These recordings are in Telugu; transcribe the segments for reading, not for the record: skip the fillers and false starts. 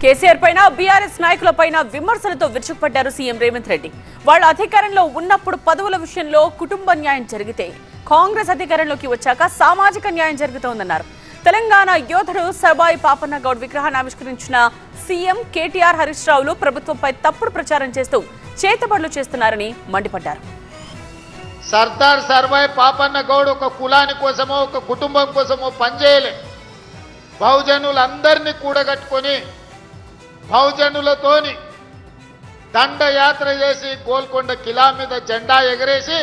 కేసీఆర్ పైన బీఆర్ఎస్ నాయకుల పైన విమర్శలతో విరుచుకుపడ్డారు సీఎం రేవంత్ రెడ్డి. వాళ్ళ అధికారంలో ఉన్నప్పుడు పదవుల విషయంలో కుటుంబ న్యాయం జరిగితే కాంగ్రెస్ అధికారంలోకి వచ్చాక సామాజిక న్యాయం జరుగుతోందన్నారు. తెలంగాణ యోధుడు సర్బాయి పాపన్న గౌడ్ విగ్రహాన్ని ఆవిష్కరించిన సీఎం కేటీఆర్, హరీష్ రావులు ప్రభుత్వంపై తప్పుడు ప్రచారం చేస్తూ చేతబడులు చేస్తున్నారని మండిపడ్డారు. సర్దార్ సర్బాయి పాపన్న గౌడ్ ఒక కులాని కోసమో ఒక కుటుంబం కోసమో పనిచేయలే. బహుజనులందరినీ కూడగట్టుకొని బహుజనులతోని దండయాత్ర చేసి గోల్కొండ కిలా మీద జెండా ఎగరేసి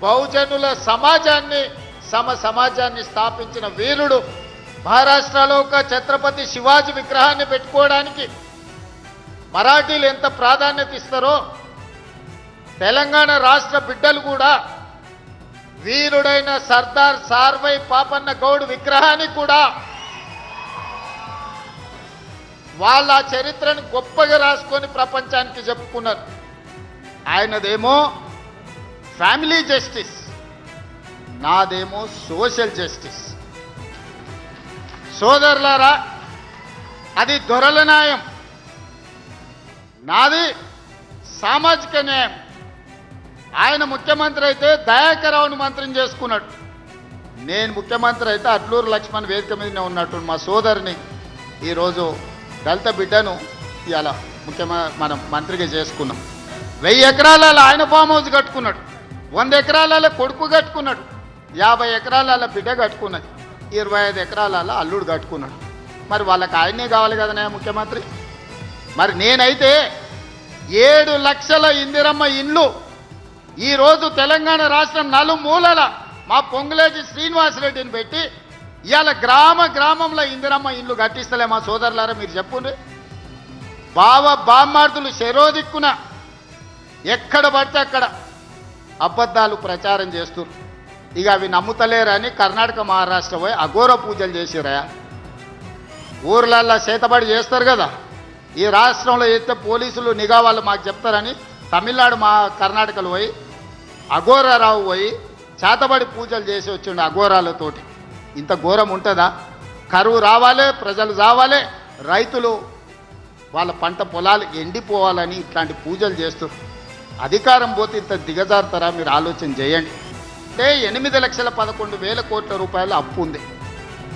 బహుజనుల సమాజాన్ని స్థాపించిన వీరుడు. మహారాష్ట్రలో ఒక ఛత్రపతి శివాజీ విగ్రహాన్ని పెట్టుకోవడానికి మరాఠీలు ఎంత ప్రాధాన్యత ఇస్తారో తెలంగాణ రాష్ట్ర బిడ్డలు కూడా వీరుడైన సర్దార్ సర్బాయి పాపన్న గౌడ్ విగ్రహాన్ని కూడా వాళ్ళ చరిత్రను గొప్పగా రాసుకొని ప్రపంచానికి చెప్పుకున్నారు. ఆయనదేమో ఫ్యామిలీ జస్టిస్, నాదేమో సోషల్ జస్టిస్. సోదరులారా, అది దొరల న్యాయం, నాది సామాజిక న్యాయం. ఆయన ముఖ్యమంత్రి అయితే దయాకరావుని మంత్రిని చేసుకున్నాడు. నేను ముఖ్యమంత్రి అయితే అట్లూరు లక్ష్మణ్ వేదిక మీదనే ఉన్నట్టు మా సోదరిని ఈరోజు దళిత బిడ్డను ఇలా మనం మంత్రిగా చేసుకున్నాం. 1000 ఎకరాలలో ఆయన ఫామ్ హౌస్ కట్టుకున్నాడు, 100 ఎకరాలలో కొడుకు కట్టుకున్నాడు, 50 ఎకరాలలో బిడ్డ కట్టుకున్నది, 25 ఎకరాలలో అల్లుడు కట్టుకున్నాడు. మరి వాళ్ళకి ఆయనే కావాలి కదనే ముఖ్యమంత్రి. మరి నేనైతే 7 లక్షల ఇందిరమ్మ ఇండ్లు ఈరోజు తెలంగాణ రాష్ట్రం నలుమూలల మా పొంగులేటి శ్రీనివాసరెడ్డిని పెట్టి ఇవాళ గ్రామంలో ఇందిరమ్మ ఇండ్లు కట్టిస్తలే మా సోదరులారా, మీరు చెప్పుండ్రి. బామ్మార్దులు శరోదిక్కున ఎక్కడ పడితే అక్కడ అబద్ధాలు ప్రచారం చేస్తున్నారు. ఇక అవి నమ్ముతలేరని కర్ణాటక, మహారాష్ట్ర పోయి అఘోర పూజలు చేసిరా. ఊర్లల్లో చేతబడి చేస్తారు కదా, ఈ రాష్ట్రంలో చేస్తే పోలీసులు నిఘా వాళ్ళు మాకు చెప్తారని తమిళనాడు కర్ణాటకలో పోయి అఘోరారావు పోయి చేతబడి పూజలు చేసి వచ్చిండు అఘోరాలతోటి. ఇంత ఘోరం ఉంటుందా? కరువు రావాలి, ప్రజలు రావాలి, రైతులు వాళ్ళ పంట పొలాలు ఎండిపోవాలని ఇట్లాంటి పూజలు చేస్తారు. అధికారం పోతే ఇంత దిగజారుతారా? మీరు ఆలోచన చేయండి. అంటే 8,11,000 కోట్ల రూపాయల అప్పు ఉంది.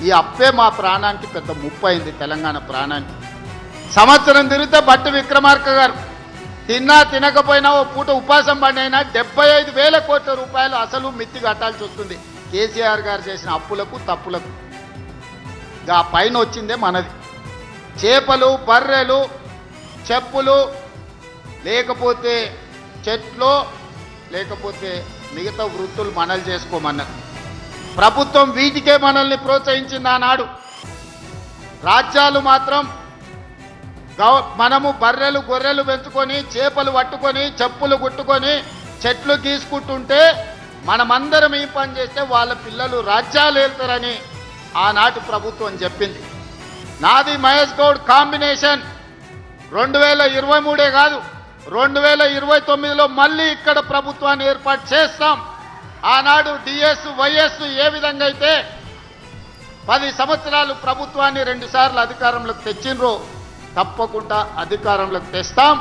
ఈ అప్పే మా ప్రాణానికి పెద్ద ముప్పు అయింది, తెలంగాణ ప్రాణానికి. సంవత్సరం తిరిగితే బట్టి విక్రమార్క గారు తిన్నా తినకపోయినా ఓ పూట ఉపాసం పడినైనా 75,000 కోట్ల రూపాయలు అసలు మిత్తి కట్టాల్సి వస్తుంది కేసీఆర్ గారు చేసిన అప్పులకు తప్పులకు. ఆ పైన వచ్చిందే మనది. చేపలు, బర్రెలు, చెప్పులు, లేకపోతే చెట్లు, లేకపోతే మిగతా వృత్తులు మనల్ని చేసుకోమన్నారు. ప్రభుత్వం వీటికే మనల్ని ప్రోత్సహించింది ఆనాడు. రాజ్యాలు మాత్రం మనము బర్రెలు గొర్రెలు పెంచుకొని చేపలు పట్టుకొని చెప్పులు కుట్టుకొని చెట్లు గీసుకుంటుంటే మనమందరం ఈ పని చేస్తే వాళ్ళ పిల్లలు రాజ్యాలు వెళ్తారని ఆనాటి ప్రభుత్వం చెప్పింది. నాది మహేష్ గౌడ్ కాంబినేషన్ 2023 కాదు 2029లో మళ్ళీ ఇక్కడ ప్రభుత్వాన్ని ఏర్పాటు చేస్తాం. ఆనాడు డిఎస్ వైఎస్ ఏ విధంగా అయితే 10 సంవత్సరాలు ప్రభుత్వాన్ని 2 సార్లు అధికారంలోకి తెచ్చిండ్రో తప్పకుండా అధికారంలోకి తెస్తాం.